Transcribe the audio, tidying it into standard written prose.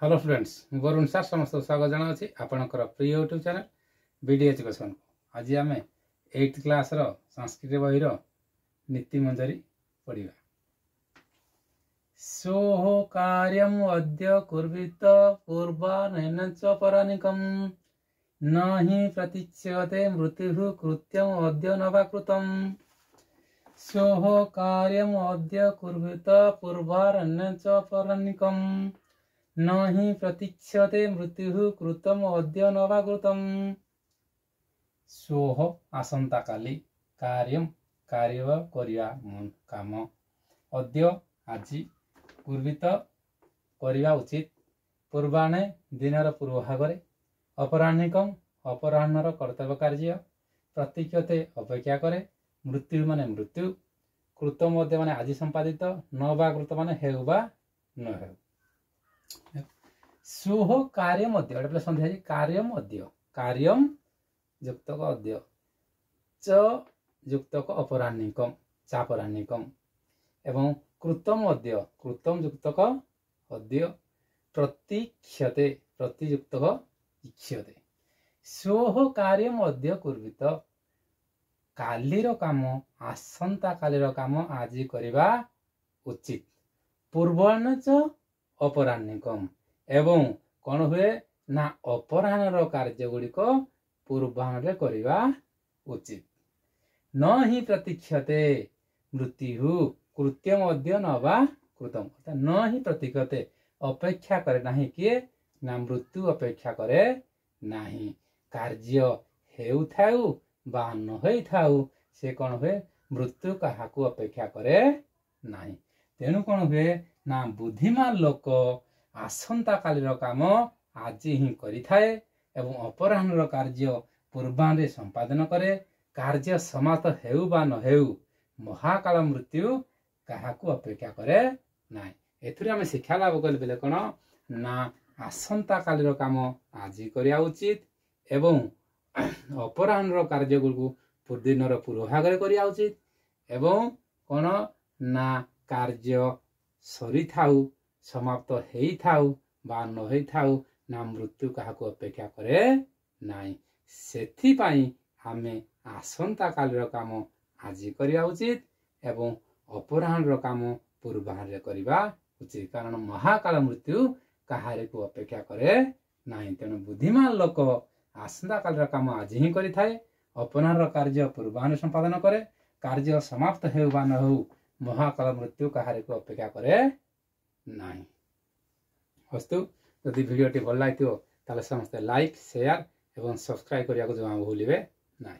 Hello friends Varun sir समस्त स्वागत जनावि आपणकर प्रिय यूट्यूब चैनल बीडी एजुकेशन को। आज आम 8th क्लास संस्कृत बहिर नीति मंजरी पढ़ा। सोह कार्यम अद्य कुर्वित पूर्वानैनं च परानिकं न हि प्रतीच्यते मृत्यु कृत्यम अद्य न वा कृतम्। सोह कार्यम अद्य कुर्वित पूर्वानैनं च परानिकं न हि प्रतीक्षते मृत्यु कृतम अद्य न वा कृतम्। सोह आसंता काली कार्यम कार्य करिया काम अद्य आज कुर्वित करिया उचित पूर्वाणे दिनर पूर्व भागरे अपराह्निकम अपराह्नर कर्तव्य कार्य प्रतीक्षते अपेक्षा करे मृत्यु माने मृत्यु कृतम अद्य माने आज संपादित न वा कृत माने हेउ बा न हेउ। सोह कार्यम अद्य संध्या कार्यम अद्य कार्यम युक्तक अद्य च युक्तक अपराह्निकम चापराह्निकम एवं कृतम अद्य कृतम युक्तक अद्य प्रतीक्षते प्रतियुक्तक इक्षते। सोह कार्यम अद्य कुर्वित कालीर काम आसंता कालीर काम आज करवा उचित पूर्वाह्न च अपराह्निकम एवं कौन हुए ना अपराह्नर कार्य गुड़िक पूर्वाह्न करवा उचित न हि प्रतीक्षते मृत्यु कृत्यम अद्य न वा कृतम न हि प्रतीक्षते अपेक्षा करे नाही किए ना मृत्यु अपेक्षा करे नाही कार्य हेउ थाउ बा न होई थाउ से कौन हुए मृत्यु काहाकू अपेक्षा करे नाही। तेणु कौन हुए ना बुद्धिमान लोक आसंता कालीर काम आज ही करिथाए एवं अपराह्नर कार्य पूर्वाह्न संपादन करे कार्य समाप्त हेउ बा न हेउ महाकाल मृत्यु काहाकू अपेक्षा करे नाही। एथुरे आमे शिक्षा लाभ कले बेले कोन ना आसंता कालीर काम आज करिया उचित एवं अपराह्नर कार्य गुरु दिनर पूर्व भागरे करिया उचित एवं कोन ना कार्य सरी थाउ समाप्त हेई थाउ बा न हेई थाउ ना मृत्यु काहाकू अपेक्षा करे नाही। सेथि पई आमे आसंता कालीर काम आज करिया उचित एवं अपराह्नर काम पूर्वाह्न करिवा उचित कारण महाकाल मृत्यु काहारिकू अपेक्षा करे नाही। तेणु बुद्धिमान लोक आसंता कालीर काम आज ही करिथाए अपराह्नर कार्य पूर्वाह्न संपादन करे कार्य समाप्त हेउ बा न हेउ महाकाल मृत्यु काहारिकू अपेक्षा करे नाही। अस्तु यदि वीडियोटी भल लगी ताले समस्त लाइक शेयर एवं सब्सक्राइब करिया को जमा भूलिबे नाही।